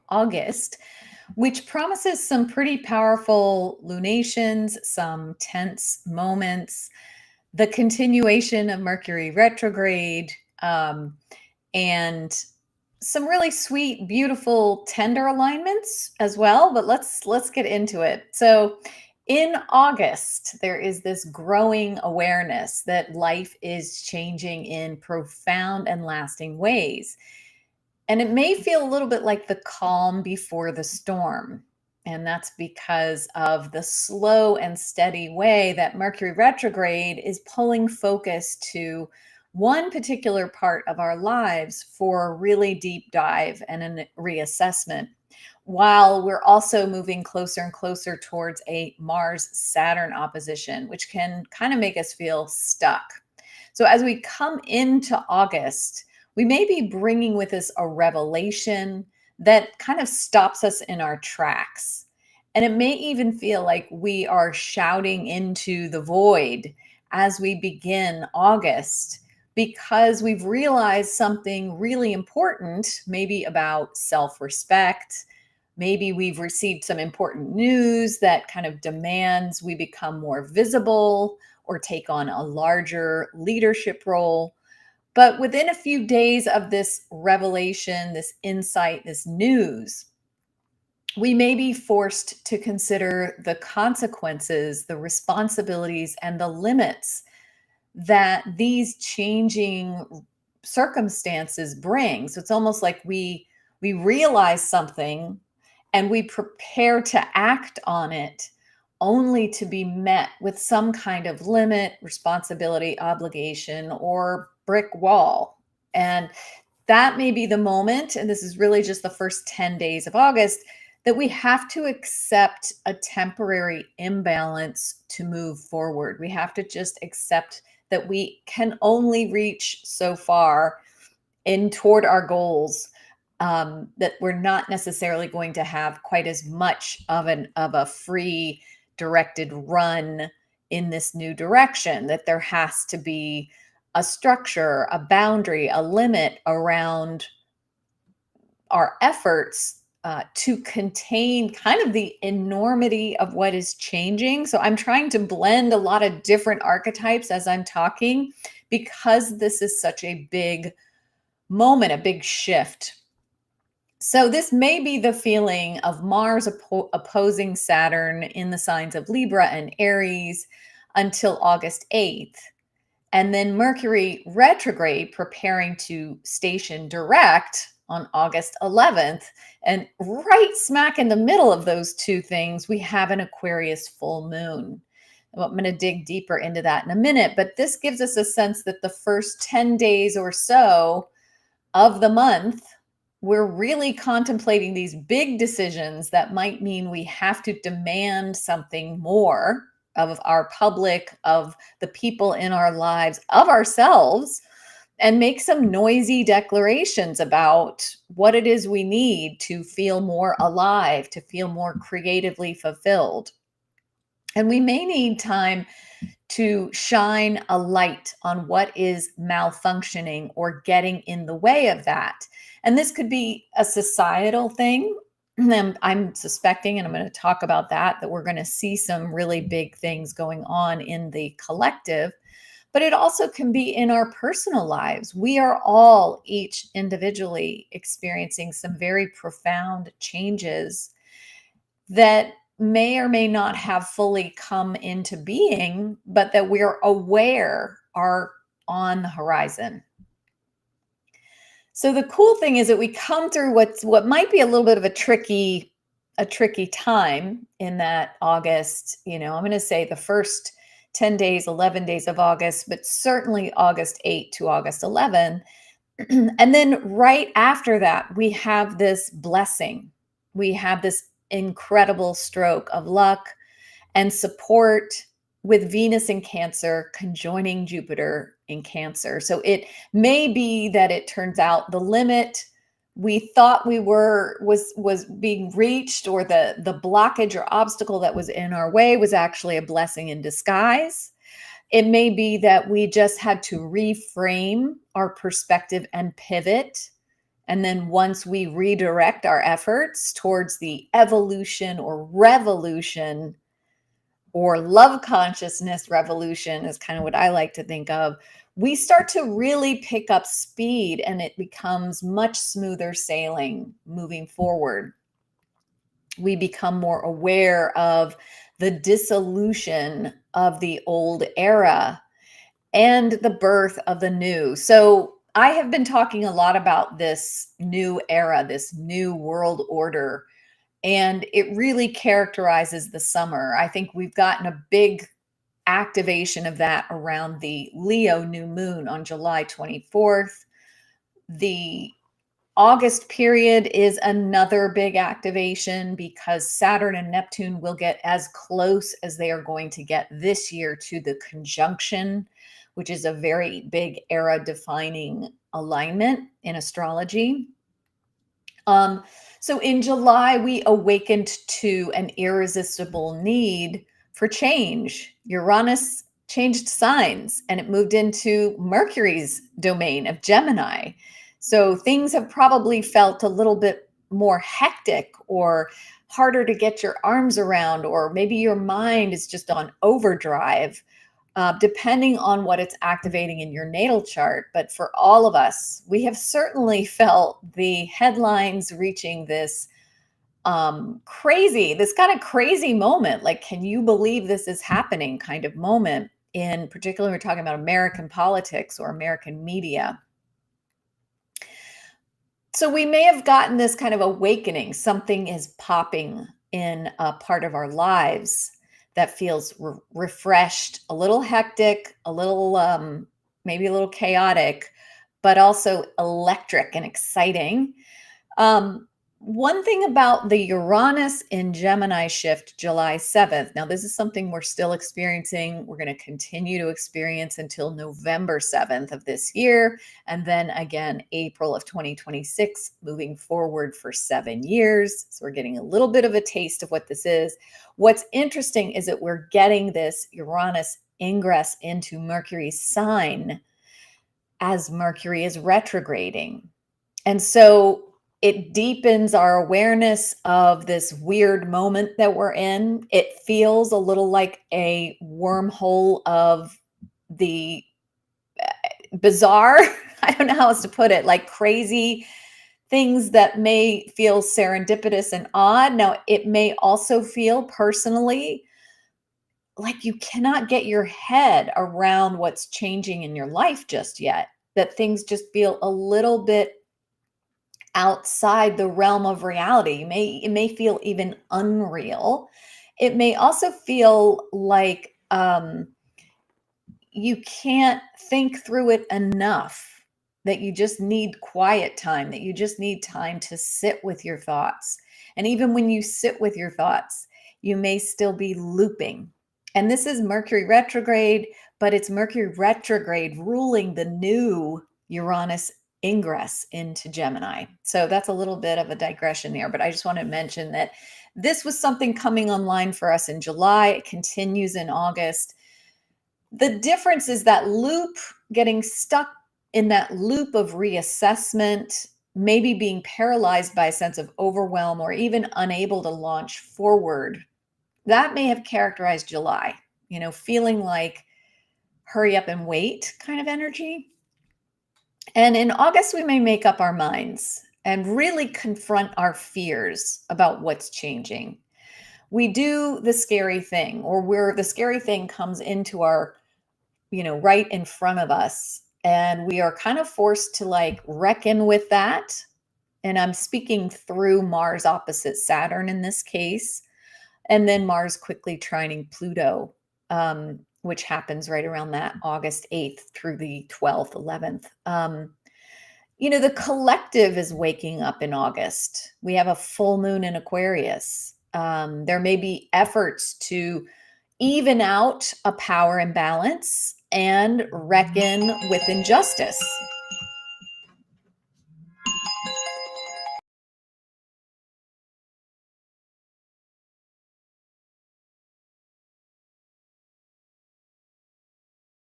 August, which promises some pretty powerful lunations, some tense moments, the continuation of Mercury retrograde, um, and some really sweet, beautiful, tender alignments as well. But let's get into it. So, in August, there is this growing awareness that life is changing in profound and lasting ways. And it may feel a little bit like the calm before the storm. And that's because of the slow and steady way that Mercury retrograde is pulling focus to one particular part of our lives for a really deep dive and a reassessment, while we're also moving closer and closer towards a Mars Saturn opposition, which can kind of make us feel stuck. So as we come into August, we may be bringing with us a revelation that kind of stops us in our tracks. And it may even feel like we are shouting into the void as we begin August because we've realized something really important, maybe about self respect. Maybe we've received some important news that kind of demands we become more visible or take on a larger leadership role. But within a few days of this revelation, this insight, this news, we may be forced to consider the consequences, the responsibilities, and the limits that these changing circumstances bring. So it's almost like we realize something and we prepare to act on it only to be met with some kind of limit, responsibility, obligation, or brick wall. And that may be the moment, and this is really just the first 10 days of August, that we have to accept a temporary imbalance to move forward. We have to just accept that we can only reach so far in toward our goals, that we're not necessarily going to have quite as much of a free directed run in this new direction, that there has to be a structure, a boundary, a limit around our efforts to contain kind of the enormity of what is changing. So I'm trying to blend a lot of different archetypes as I'm talking because this is such a big moment, a big shift. So this may be the feeling of Mars opposing Saturn in the signs of Libra and Aries until August 8th. And then Mercury retrograde preparing to station direct on August 11th. And right smack in the middle of those two things, we have an Aquarius full moon. I'm going to dig deeper into that in a minute, but this gives us a sense that the first 10 days or so of the month, we're really contemplating these big decisions that might mean we have to demand something more of our public, of the people in our lives, of ourselves, and make some noisy declarations about what it is we need to feel more alive, to feel more creatively fulfilled. And we may need time to shine a light on what is malfunctioning or getting in the way of that. And this could be a societal thing. And I'm suspecting, and I'm going to talk about that we're going to see some really big things going on in the collective, but it also can be in our personal lives. We are all each individually experiencing some very profound changes that may or may not have fully come into being, but that we're aware are on the horizon. So the cool thing is that we come through what might be a little bit of a tricky time in that August, I'm going to say the first 10 days, 11 days of August, but certainly August 8 to August 11. And then right after that, we have this blessing. We have this incredible stroke of luck and support with Venus in Cancer conjoining Jupiter in Cancer. So it may be that it turns out the limit we thought we were was being reached, or the blockage or obstacle that was in our way was actually a blessing in disguise. It may be that we just had to reframe our perspective and pivot And then once we redirect our efforts towards the evolution or revolution or love consciousness revolution, is kind of what I like to think of, we start to really pick up speed and it becomes much smoother sailing moving forward. We become more aware of the dissolution of the old era and the birth of the new. So I have been talking a lot about this new era, this new world order, and it really characterizes the summer. I think we've gotten a big activation of that around the Leo new moon on July 24th. The August period is another big activation because Saturn and Neptune will get as close as they are going to get this year to the conjunction, which is a very big era defining alignment in astrology. So in July, we awakened to an irresistible need for change. Uranus changed signs and it moved into Mercury's domain of Gemini. So things have probably felt a little bit more hectic or harder to get your arms around, or maybe your mind is just on overdrive, depending on what it's activating in your natal chart. But for all of us, we have certainly felt the headlines reaching this this kind of crazy moment. Like, can you believe this is happening kind of moment? In particular, we're talking about American politics or American media. So we may have gotten this kind of awakening. Something is popping in a part of our lives that feels refreshed, a little hectic, a little, maybe a little chaotic, but also electric and exciting. One thing about the Uranus in Gemini shift July 7th, now this is something we're still experiencing. We're going to continue to experience until November 7th of this year. And then again, April of 2026, moving forward for 7 years. So we're getting a little bit of a taste of what this is. What's interesting is that we're getting this Uranus ingress into Mercury's sign as Mercury is retrograding. And so it deepens our awareness of this weird moment that we're in. It feels a little like a wormhole of the bizarre, I don't know how else to put it, like crazy things that may feel serendipitous and odd. Now, it may also feel personally like you cannot get your head around what's changing in your life just yet, that things just feel a little bit outside the realm of reality. It may feel even unreal. It may also feel like you can't think through it enough, that you just need quiet time, that you just need time to sit with your thoughts. And even when you sit with your thoughts, you may still be looping. And this is Mercury retrograde, but it's Mercury retrograde ruling the new Uranus ingress into Gemini. So that's a little bit of a digression there, but I just want to mention that this was something coming online for us in July. It continues in August. The difference is that loop, getting stuck in that loop of reassessment, maybe being paralyzed by a sense of overwhelm or even unable to launch forward. That may have characterized July, feeling like hurry up and wait kind of energy. And in August, we may make up our minds and really confront our fears about what's changing. We do the scary thing, or where the scary thing comes into our, right in front of us. And we are kind of forced to like reckon with that. And I'm speaking through Mars opposite Saturn in this case. And then Mars quickly trining Pluto, which happens right around that August 8th through the 12th, 11th. The collective is waking up in August. We have a full moon in Aquarius. There may be efforts to even out a power imbalance and reckon with injustice.